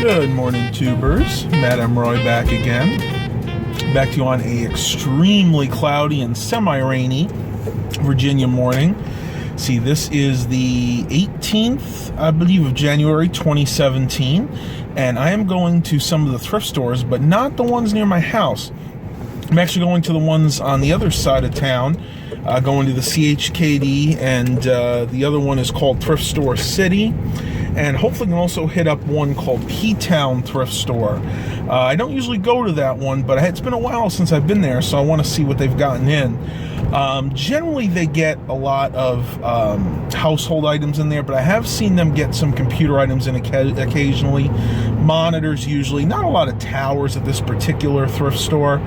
Good morning, tubers. Matt Roy back again. Back to you on a extremely cloudy and semi-rainy Virginia morning. See, this is the 18th, I believe, of January 2017, and I am going to some of the thrift stores, but not the ones near my house. I'm actually going to the ones on the other side of town, going to the CHKD, and the other one is called Thrift Store City. And hopefully can also hit up one called P-Town Thrift Store. I don't usually go to that one, but it's been a while since I've been there, so I want to see what they've gotten in. Generally, they get a lot of household items in there, but I have seen them get some computer items in occasionally. Monitors usually. Not a lot of towers at this particular thrift store.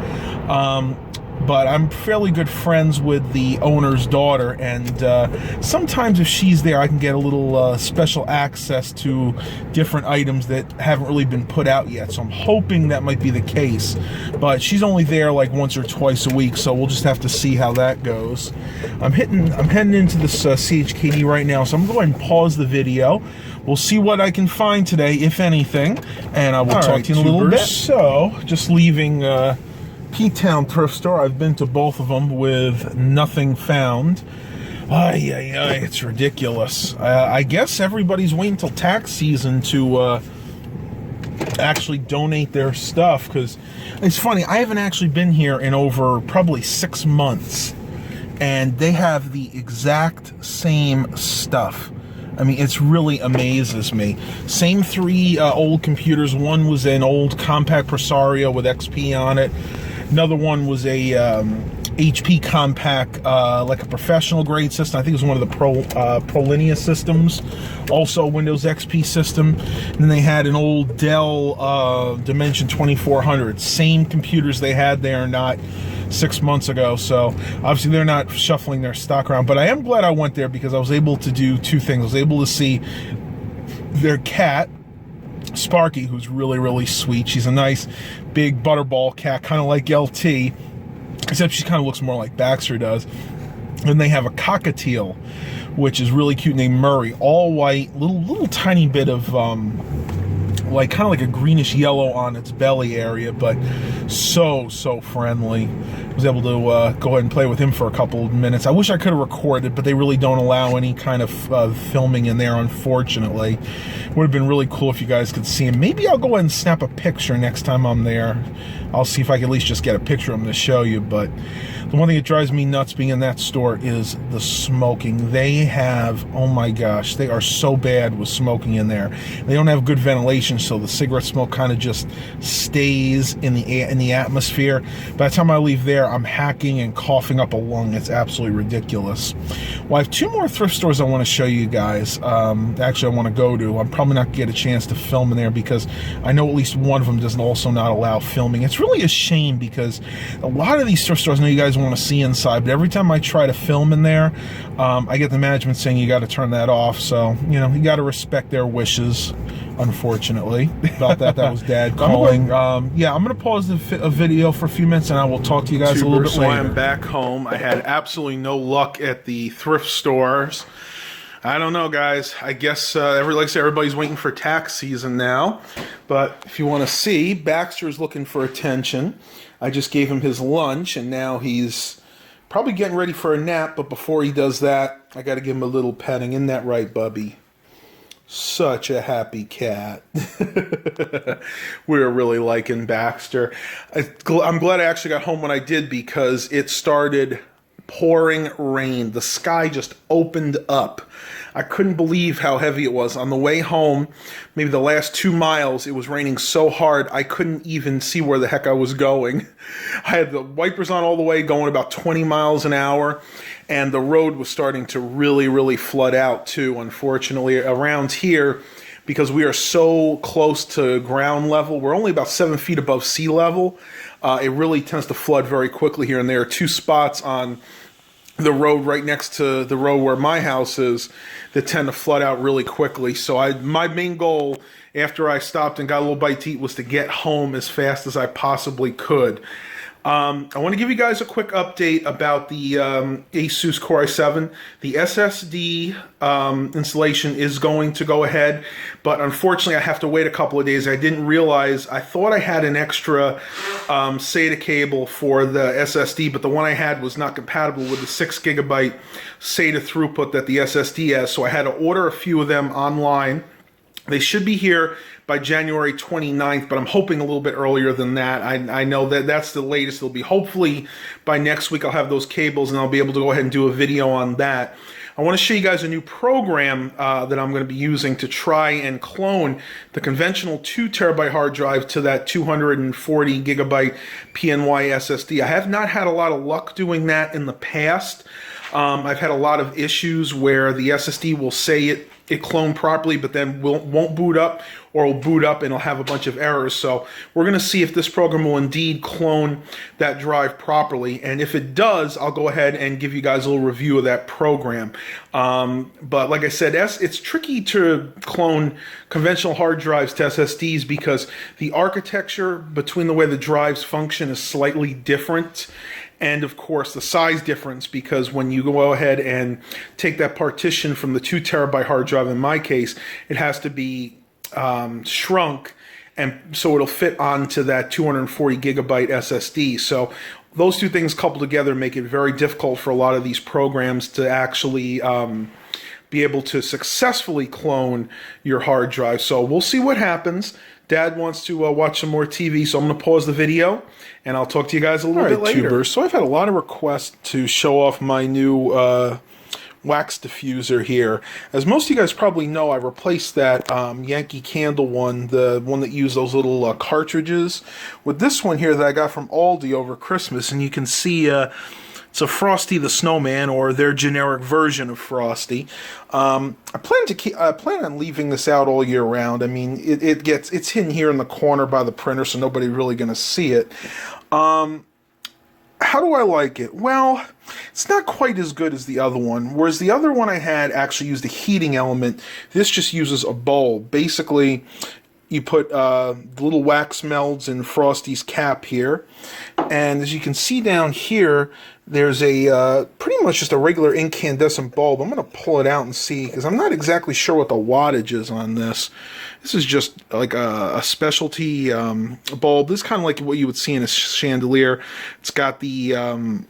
But I'm fairly good friends with the owner's daughter, and sometimes if she's there, I can get a little special access to different items that haven't really been put out yet. So I'm hoping that might be the case. But she's only there like once or twice a week, so we'll just have to see how that goes. I'm heading into this CHKD right now, so I'm going to pause the video. We'll see what I can find today, if anything, and I will talk to you in a little bit. So, just leaving P-Town Thrift Store. I've been to both of them with nothing found. It's ridiculous. I guess everybody's waiting until tax season to actually donate their stuff, because it's funny, I haven't actually been here in over probably 6 months, and they have the exact same stuff. I mean, it's really amazes me. Same three old computers. One was an old compact Presario with XP on it. Another one was a HP compact, like a professional grade system. I think it was one of the ProLinea systems. Also a Windows XP system. And then they had an old Dell Dimension 2400. Same computers they had there not 6 months ago. So obviously they're not shuffling their stock around. But I am glad I went there because I was able to do two things. I was able to see their cat, Sparky, who's really, really sweet. She's a nice big butterball cat, kind of like LT, except she kind of looks more like Baxter does. And they have a cockatiel, which is really cute, named Murray, all white, little tiny bit of kind of like a greenish yellow on its belly area, but so friendly. I was able to go ahead and play with him for a couple of minutes. I wish I could have recorded, but they really don't allow any kind of filming in there, unfortunately. Would have been really cool if you guys could see him. Maybe I'll go ahead and snap a picture next time I'm there. I'll see if I can at least just get a picture of him to show you. But the one thing that drives me nuts being in that store is the smoking. They have, oh my gosh, they are so bad with smoking in there. They don't have good ventilation, so the cigarette smoke kind of just stays in the atmosphere. By the time I leave there, I'm hacking and coughing up a lung. It's absolutely ridiculous. Well, I have two more thrift stores I want to show you guys. Actually, I want to go to. I'm probably not going to get a chance to film in there because I know at least one of them doesn't also not allow filming. It's really a shame because a lot of these thrift stores, I know you guys want to see inside, but every time I try to film in there, I get the management saying you got to turn that off. So, you know, you got to respect their wishes, unfortunately. About that was Dad calling. Yeah, I'm going to pause the video for a few minutes and I will talk to you guys a little bit later. I'm back home. I had absolutely no luck at the thrift stores. I don't know, guys. I guess everybody's waiting for tax season now. But if you want to see, Baxter's looking for attention. I just gave him his lunch, and now he's probably getting ready for a nap. But before he does that, I got to give him a little petting. Isn't that right, Bubby? Such a happy cat. We're really liking Baxter. I'm glad I actually got home when I did because it started pouring rain. The sky just opened up. I couldn't believe how heavy it was. On the way home, maybe the last 2 miles, it was raining so hard I couldn't even see where the heck I was going. I had the wipers on all the way, going about 20 miles an hour, and the road was starting to really flood out too, unfortunately. Around here, because we are so close to ground level, we're only about 7 feet above sea level, it really tends to flood very quickly here, and there are two spots on the road right next to the road where my house is that tend to flood out really quickly. So my main goal after I stopped and got a little bite to eat was to get home as fast as I possibly could. I want to give you guys a quick update about the Asus Core i7. The SSD installation is going to go ahead, but unfortunately I have to wait a couple of days. I didn't realize, I thought I had an extra SATA cable for the SSD, but the one I had was not compatible with the 6 gigabyte SATA throughput that the SSD has, so I had to order a few of them online. They should be here by January 29th, but I'm hoping a little bit earlier than that. I know that that's the latest it'll be. Hopefully by next week I'll have those cables and I'll be able to go ahead and do a video on that. I want to show you guys a new program that I'm going to be using to try and clone the conventional 2 terabyte hard drive to that 240 gigabyte PNY SSD. I have not had a lot of luck doing that in the past. I've had a lot of issues where the SSD will say it cloned properly, but then won't boot up, or will boot up and it'll have a bunch of errors. So we're going to see if this program will indeed clone that drive properly, and if it does, I'll go ahead and give you guys a little review of that program. But like I said, it's tricky to clone conventional hard drives to SSDs because the architecture between the way the drives function is slightly different. And of course the size difference, because when you go ahead and take that partition from the 2 terabyte hard drive, in my case, it has to be shrunk, and so it'll fit onto that 240 gigabyte SSD. So those two things coupled together make it very difficult for a lot of these programs to actually be able to successfully clone your hard drive. So we'll see what happens. Dad wants to watch some more TV, so I'm going to pause the video, and I'll talk to you guys a little bit later. Tubers. So I've had a lot of requests to show off my new wax diffuser here. As most of you guys probably know, I replaced that Yankee Candle one, the one that used those little cartridges, with this one here that I got from Aldi over Christmas, and you can see it's a Frosty the Snowman, or their generic version of Frosty. I plan on leaving this out all year round. I mean, it's hidden here in the corner by the printer, so nobody's really going to see it. How do I like it? Well, it's not quite as good as the other one. Whereas the other one I had actually used a heating element, this just uses a bulb. Basically, you put the little wax melds in Frosty's cap here, and as you can see down here, there's a pretty much just a regular incandescent bulb. I'm going to pull it out and see, because I'm not exactly sure what the wattage is on this. This is just like a specialty bulb. This is kind of like what you would see in a chandelier. It's got the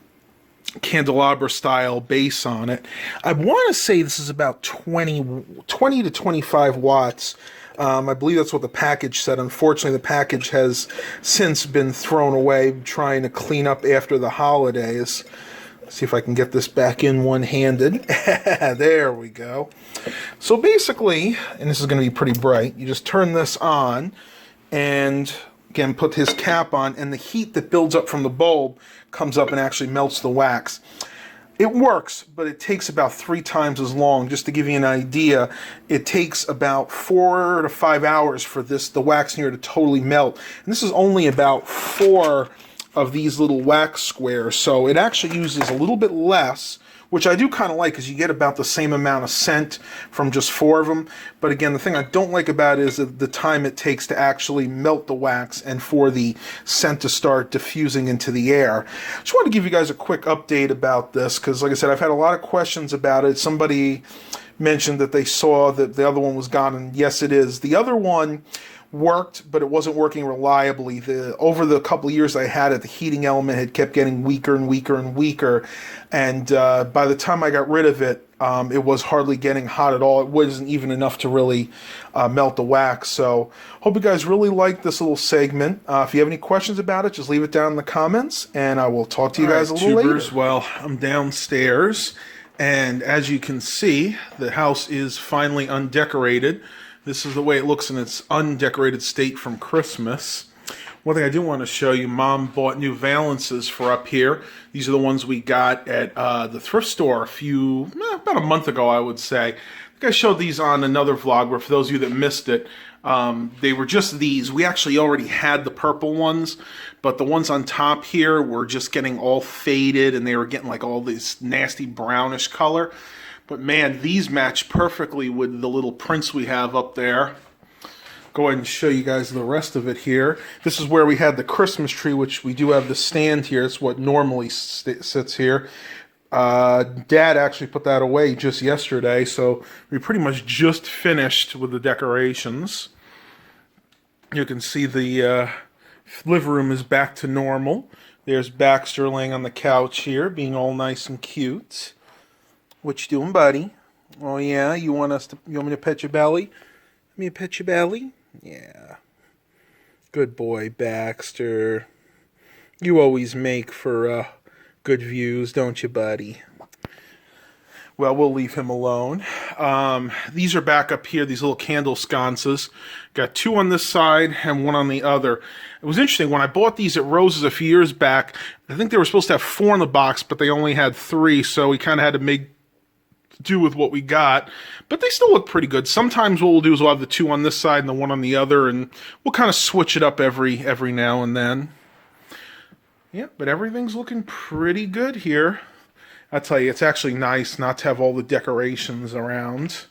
candelabra style base on it. I want to say this is about 20 to 25 watts. I believe that's what the package said. Unfortunately, the package has since been thrown away, trying to clean up after the holidays. Let's see if I can get this back in one-handed. There we go. So basically, and this is going to be pretty bright, you just turn this on and, again, put his cap on, and the heat that builds up from the bulb comes up and actually melts the wax. It works, but it takes about 3 times as long. Just to give you an idea, it takes about 4 to 5 hours for the wax here to totally melt. And this is only about 4 of these little wax squares, so it actually uses a little bit less, which I do kind of like, because you get about the same amount of scent from just 4 of them. But again, the thing I don't like about it is the time it takes to actually melt the wax and for the scent to start diffusing into the air. Just wanted to give you guys a quick update about this, because like I said, I've had a lot of questions about it. Somebody mentioned that they saw that the other one was gone, and yes, it is. The other one worked, but it wasn't working reliably. Over the couple of years I had it, the heating element had kept getting weaker and weaker and weaker, and by the time I got rid of it, it was hardly getting hot at all. It wasn't even enough to really melt the wax. So hope you guys really like this little segment. If you have any questions about it, just leave it down in the comments, and I will talk to you guys a little later. Well, I'm downstairs, and as you can see, the house is finally undecorated. This is the way it looks in its undecorated state from Christmas. One thing I do want to show you, Mom bought new valances for up here. These are the ones we got at the thrift store about a month ago, I would say. I think I showed these on another vlog, where for those of you that missed it, they were just these. We actually already had the purple ones, but the ones on top here were just getting all faded, and they were getting like all this nasty brownish color. But man, these match perfectly with the little prints we have up there. go ahead and show you guys the rest of it here. This is where we had the Christmas tree, which we do have the stand here. It's what normally sits here. Dad actually put that away just yesterday, so we pretty much just finished with the decorations. You can see the living room is back to normal. There's Baxter laying on the couch here, being all nice and cute. What you doing, buddy? Oh yeah, you want me to pet your belly? Let me pet your belly? Yeah. Good boy, Baxter. You always make for good views, don't you, buddy? Well, we'll leave him alone. These are back up here, these little candle sconces. Got 2 on this side and 1 on the other. It was interesting, when I bought these at Rose's a few years back, I think they were supposed to have 4 in the box, but they only had 3, so we kind of had to make do with what we got. But they still look pretty good. Sometimes what we'll do is we'll have the 2 on this side and the 1 on the other, and we'll kind of switch it up every now and then. Yeah, but everything's looking pretty good here. I tell you, it's actually nice not to have all the decorations around.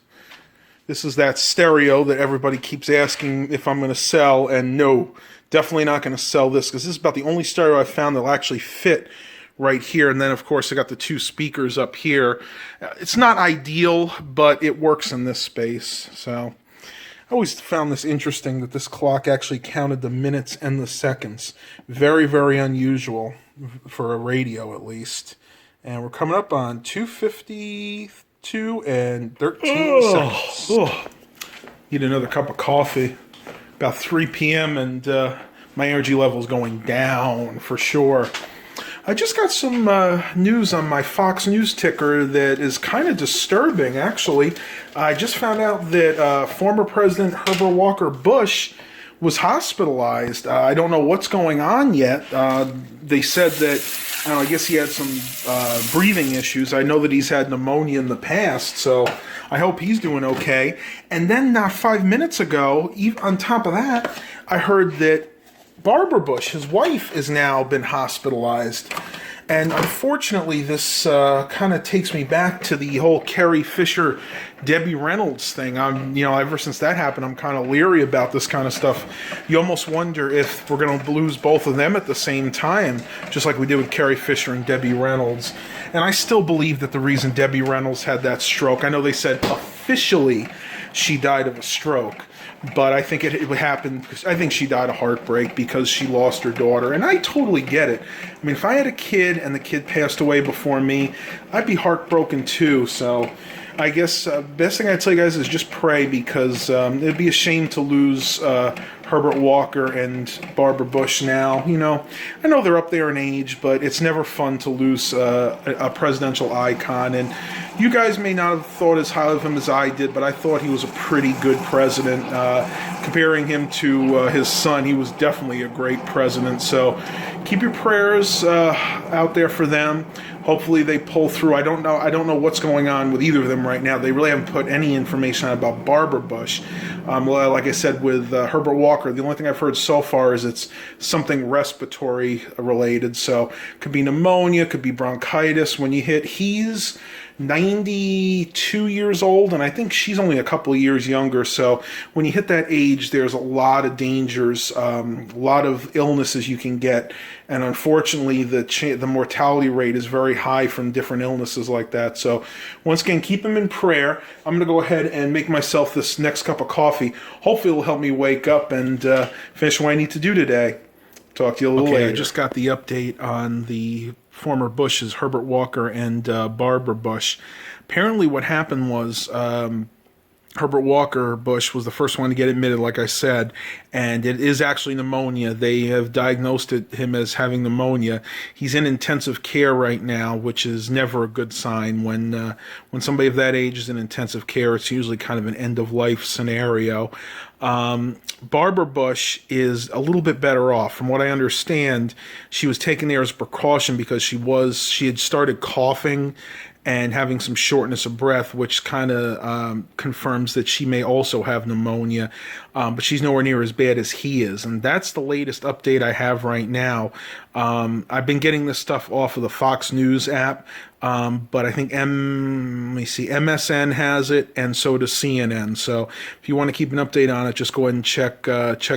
This is that stereo that everybody keeps asking if I'm going to sell, and no, definitely not going to sell this, because this is about the only stereo I've found that'll actually fit right here. And then, of course, I got the 2 speakers up here. It's not ideal, but it works in this space. So I always found this interesting that this clock actually counted the minutes and the seconds. Very, very unusual for a radio, at least. And we're coming up on 2:52 and 13 seconds. Oh. Need another cup of coffee. About 3 p.m. and my energy level is going down for sure. I just got some news on my Fox News ticker that is kind of disturbing, actually. I just found out that former President Herbert Walker Bush was hospitalized. I don't know what's going on yet. They said that, I guess he had some breathing issues. I know that he's had pneumonia in the past, so I hope he's doing okay. And then not 5 minutes ago, on top of that, I heard that Barbara Bush, his wife, has now been hospitalized. And unfortunately, this kind of takes me back to the whole Carrie Fisher, Debbie Reynolds thing. Ever since that happened, I'm kind of leery about this kind of stuff. You almost wonder if we're going to lose both of them at the same time, just like we did with Carrie Fisher and Debbie Reynolds. And I still believe that the reason Debbie Reynolds had that stroke, I know they said officially she died of a stroke, but I think it happened because I think she died of heartbreak because she lost her daughter. And I totally get it. I mean, if I had a kid and the kid passed away before me, I'd be heartbroken too. So I guess best thing I'd tell you guys is just pray, because it'd be a shame to lose Herbert Walker and Barbara Bush now. I know they're up there in age, but it's never fun to lose a presidential icon. And you guys may not have thought as highly of him as I did, but I thought he was a pretty good president. Comparing him to his son, he was definitely a great president. So keep your prayers out there for them. Hopefully they pull through. I don't know what's going on with either of them right now. They really haven't put any information out about Barbara Bush. Like I said, with Herbert Walker, the only thing I've heard so far is it's something respiratory related. So could be pneumonia, could be bronchitis. He's 92 years old, and I think she's only a couple of years younger. So when you hit that age, there's a lot of dangers, a lot of illnesses you can get. And unfortunately, the mortality rate is very high from different illnesses like that. So once again, keep them in prayer. I'm going to go ahead and make myself this next cup of coffee. Hopefully it'll help me wake up and finish what I need to do today. Talk to you a little later. I just got the update on the former Bushes, Herbert Walker and Barbara Bush. Apparently what happened was Herbert Walker Bush was the first one to get admitted, like I said, and it is actually pneumonia. They have diagnosed him as having pneumonia. He's in intensive care right now, which is never a good sign. When somebody of that age is in intensive care, it's usually kind of an end-of-life scenario. Barbara Bush is a little bit better off. From what I understand, she was taken there as a precaution because she had started coughing, and having some shortness of breath, which kind of confirms that she may also have pneumonia, but she's nowhere near as bad as he is. And that's the latest update I have right now. I've been getting this stuff off of the Fox News app, but I think MSN has it, and so does CNN. So if you want to keep an update on it, just go ahead and check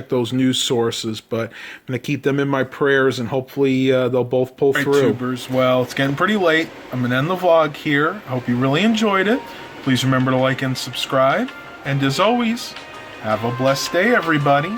those news sources. But I'm going to keep them in my prayers, and hopefully they'll both pull through. Tubers, well, it's getting pretty late. I'm going to end the vlog here. I hope you really enjoyed it. Please remember to like and subscribe. And as always, have a blessed day, everybody.